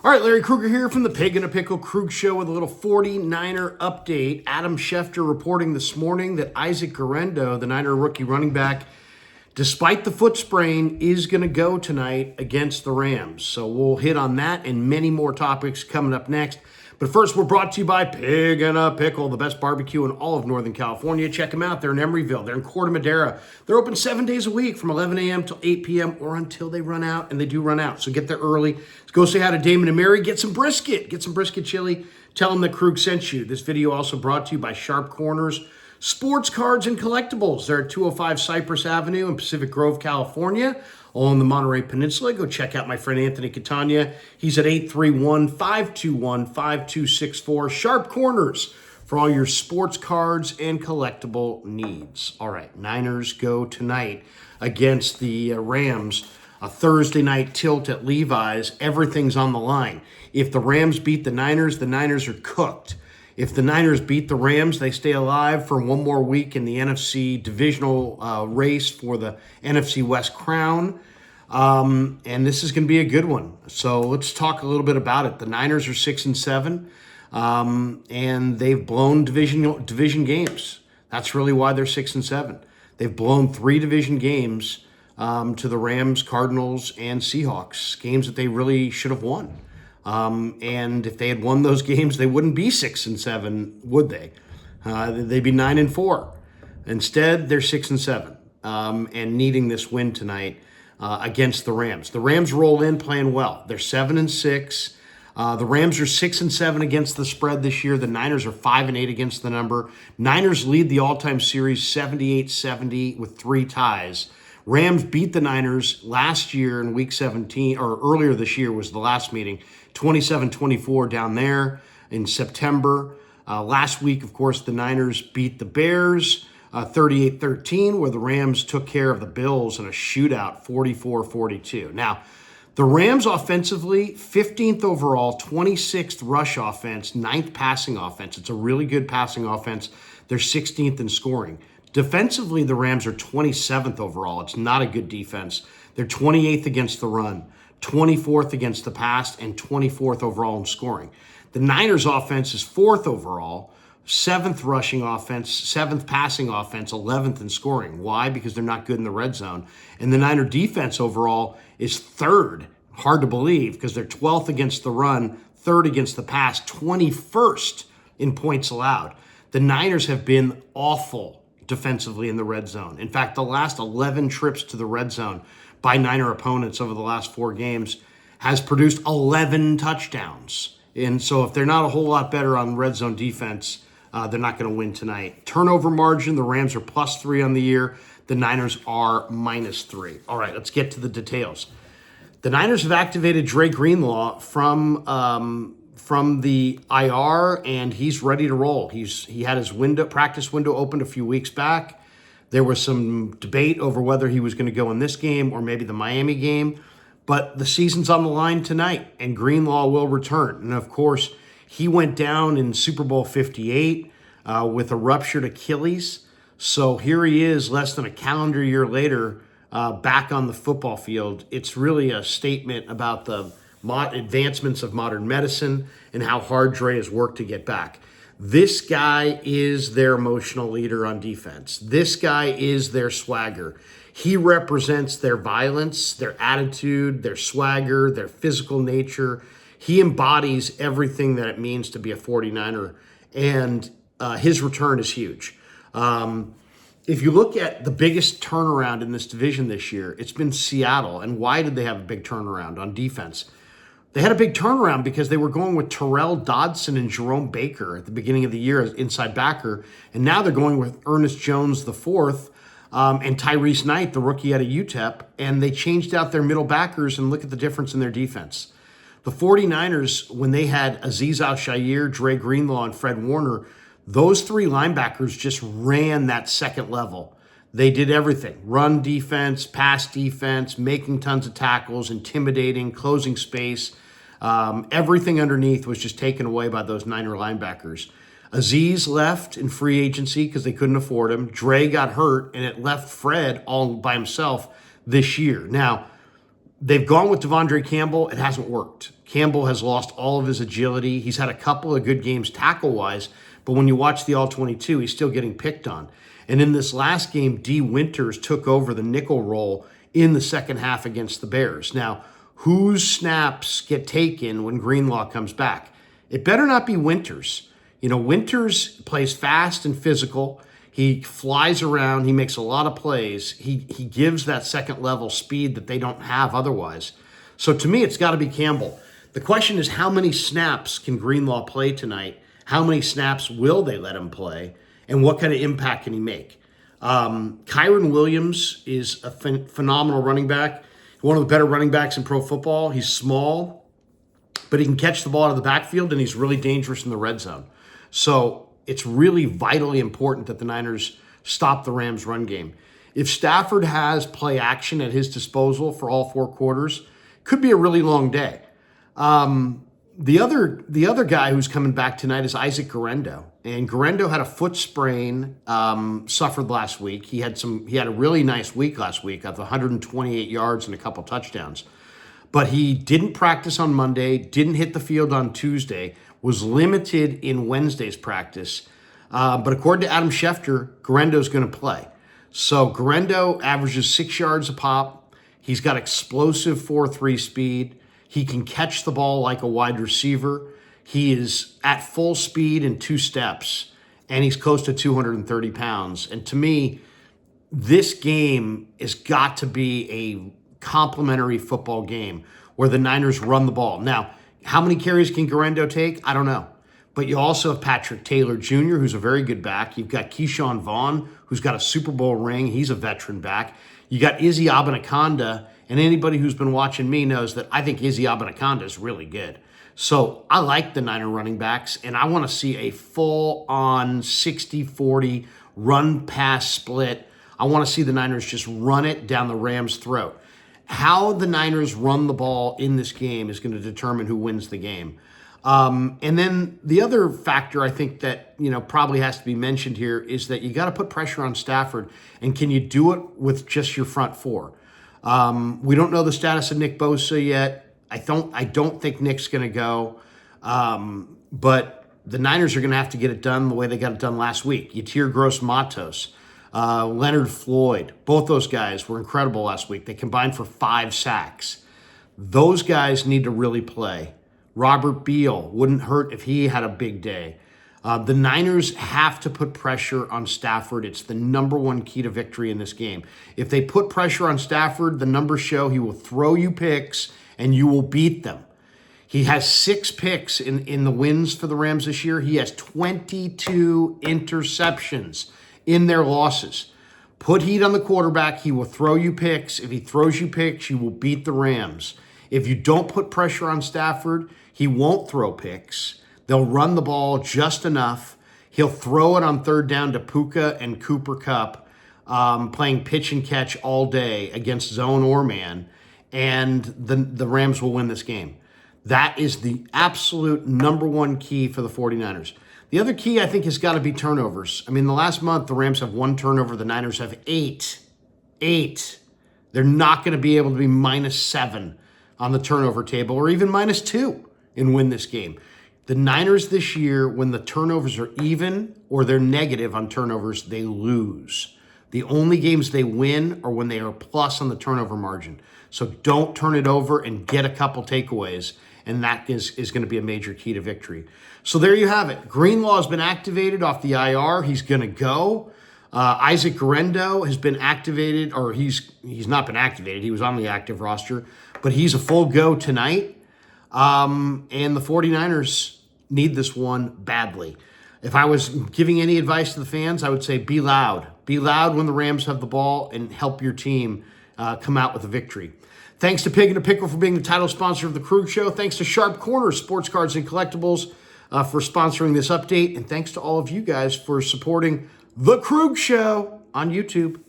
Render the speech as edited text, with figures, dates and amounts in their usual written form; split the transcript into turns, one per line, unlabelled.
All right, Larry Krueger here from the Pig in a Pickle Krug Show with a little 49er update. Adam Schefter reporting this morning that Isaac Guerendo, the Niner rookie running back, despite the foot sprain, is going to go tonight against the Rams. So we'll hit on that and many more topics coming up next. But first, we're brought to you by Pig in a Pickle, the best barbecue in all of Northern California. Check them out. They're in Emeryville. They're in Corte Madera. They're open 7 days a week from 11 a.m. till 8 p.m. or until they run out, and they do run out. So get there early. Let's go say hi to Damon and Mary. Get some brisket. Get some brisket chili. Tell them that Krug sent you. This video also brought to you by Sharp Corners Sports Cards and Collectibles. They're at 205 Cypress Avenue in Pacific Grove, California, along the Monterey Peninsula. Go check out my friend Anthony Catania. He's at 831-521-5264. Sharp Corners for all your sports cards and collectible needs. All right, Niners go tonight against the Rams. A Thursday night tilt at Levi's. Everything's on the line. If the Rams beat the Niners are cooked. If the Niners beat the Rams, they stay alive for one more week in the NFC divisional race for the NFC West crown. And this is going to be a good one. So let's talk a little bit about it. The Niners are 6-7, and they've blown division games. That's really why they're 6-7. They've blown 3 division games to the Rams, Cardinals, and Seahawks, games that they really should have won. And if they had won those games, they wouldn't be 6-7, would they? They'd be 9-4. Instead, they're 6-7, and needing this win tonight against the Rams. The Rams roll in playing well. They're 7-6. The Rams are 6-7 against the spread this year. The Niners are 5-8 against the number. Niners lead the all-time series 78-70 with 3 ties. Rams beat the Niners last year in week 17, or earlier this year was the last meeting, 27-24 down there in September. Last week, of course, the Niners beat the Bears 38-13, where the Rams took care of the Bills in a shootout 44-42. Now, the Rams offensively, 15th overall, 26th rush offense, 9th passing offense. It's a really good passing offense. They're 16th in scoring. Defensively, the Rams are 27th overall. It's not a good defense. They're 28th against the run, 24th against the pass, and 24th overall in scoring. The Niners offense is 4th overall, 7th rushing offense, 7th passing offense, 11th in scoring. Why? Because they're not good in the red zone. And the Niner defense overall is 3rd. Hard to believe because they're 12th against the run, 3rd against the pass, 21st in points allowed. The Niners have been awful defensively in the red zone. In fact, the last 11 trips to the red zone by Niner opponents over the last 4 games has produced 11 touchdowns. And so if they're not a whole lot better on red zone defense, they're not going to win tonight. Turnover margin, the Rams are +3 on the year. The Niners are -3. All right, let's get to the details. The Niners have activated Dre Greenlaw from the IR, and he's ready to roll. He had his practice window opened a few weeks back. There was some debate over whether he was going to go in this game or maybe the Miami game, but the season's on the line tonight, and Greenlaw will return. And of course, he went down in Super Bowl 58 with a ruptured Achilles. So here he is, less than a calendar year later, back on the football field. It's really a statement about the advancements of modern medicine and how hard Dre has worked to get back. This guy is their emotional leader on defense. This guy is their swagger. He represents their violence, their attitude, their swagger, their physical nature. He embodies everything that it means to be a 49er, and his return is huge. If you look at the biggest turnaround in this division this year, it's been Seattle. And why did they have a big turnaround on defense? They had a big turnaround because they were going with Terrell Dodson and Jerome Baker at the beginning of the year as inside backer, and now they're going with Ernest Jones IV and Tyrese Knight, the rookie out of UTEP, and they changed out their middle backers, and look at the difference in their defense. The 49ers, when they had Azeez Al-Shaair, Dre Greenlaw, and Fred Warner, those 3 linebackers just ran that second level. They did everything: run defense, pass defense, making tons of tackles, intimidating, closing space. Everything underneath was just taken away by those Niner linebackers. Azeez left in free agency because they couldn't afford him. Dre got hurt, and it left Fred all by himself this year. Now, They've gone with Devondre Campbell. It hasn't worked. Campbell has lost all of his agility. He's had a couple of good games tackle-wise, but when you watch the All-22, he's still getting picked on. And in this last game, D. Winters took over the nickel role in the second half against the Bears. Now, whose snaps get taken when Greenlaw comes back? It better not be Winters. You know, Winters plays fast and physical. He flies around. He makes a lot of plays. He gives that second level speed that they don't have otherwise. So to me, it's got to be Campbell. The question is, how many snaps can Greenlaw play tonight? How many snaps will they let him play? And what kind of impact can he make? Kyron Williams is a phenomenal running back. One of the better running backs in pro football. He's small, but he can catch the ball out of the backfield, and he's really dangerous in the red zone. So it's really vitally important that the Niners stop the Rams' run game. If Stafford has play action at his disposal for all 4 quarters, could be a really long day. The other guy who's coming back tonight is Isaac Guerendo. And Guerendo had a foot sprain, suffered last week. He had a really nice week last week of 128 yards and a couple touchdowns. But he didn't practice on Monday, didn't hit the field on Tuesday, was limited in Wednesday's practice. But according to Adam Schefter, Guerendo's going to play. So Guerendo averages 6 yards a pop. He's got explosive 4.3 speed. He can catch the ball like a wide receiver. He is at full speed in 2 steps, and he's close to 230 pounds. And to me, this game has got to be a complementary football game where the Niners run the ball. Now, how many carries can Guerendo take? I don't know. But you also have Patrick Taylor Jr., who's a very good back. You've got Keyshawn Vaughn, who's got a Super Bowl ring. He's a veteran back. You got Izzy Abinaconda, and anybody who's been watching me knows that I think Izzy Abinaconda is really good. So I like the Niner running backs, and I want to see a full-on 60-40 run-pass split. I want to see the Niners just run it down the Rams' throat. How the Niners run the ball in this game is going to determine who wins the game. And then the other factor I think that, probably has to be mentioned here is that you got to put pressure on Stafford. And can you do it with just your front 4? We don't know the status of Nick Bosa yet. I don't think Nick's going to go. But the Niners are going to have to get it done the way they got it done last week. Yetur Gross-Matos, Leonard Floyd, both those guys were incredible last week. They combined for 5 sacks. Those guys need to really play. Robert Beal, wouldn't hurt if he had a big day. The Niners have to put pressure on Stafford. It's the number one key to victory in this game. If they put pressure on Stafford, the numbers show he will throw you picks and you will beat them. He has 6 picks in the wins for the Rams this year. He has 22 interceptions in their losses. Put heat on the quarterback. He will throw you picks. If he throws you picks, you will beat the Rams. If you don't put pressure on Stafford, he won't throw picks. They'll run the ball just enough. He'll throw it on 3rd down to Puka and Cooper Kupp, playing pitch and catch all day against zone or man, and the Rams will win this game. That is the absolute number one key for the 49ers. The other key, I think, has got to be turnovers. I mean, the last month, the Rams have 1 turnover. The Niners have 8. 8. They're not going to be able to be -7 on the turnover table or even -2 and win this game. The Niners this year, when the turnovers are even or they're negative on turnovers, they lose. The only games they win are when they are plus on the turnover margin. So don't turn it over and get a couple takeaways, and that is going to be a major key to victory. So there you have it. Greenlaw has been activated off the IR. He's going to go. Isaac Guerendo has been activated, or he's not been activated. He was on the active roster, but he's a full go tonight. And the 49ers need this one badly. If I was giving any advice to the fans, I would say be loud. Be loud when the Rams have the ball and help your team come out with a victory. Thanks to Pig and a Pickle for being the title sponsor of The Krug Show. Thanks to Sharp Corners, Sports Cards and Collectibles for sponsoring this update. And thanks to all of you guys for supporting The Krug Show on YouTube.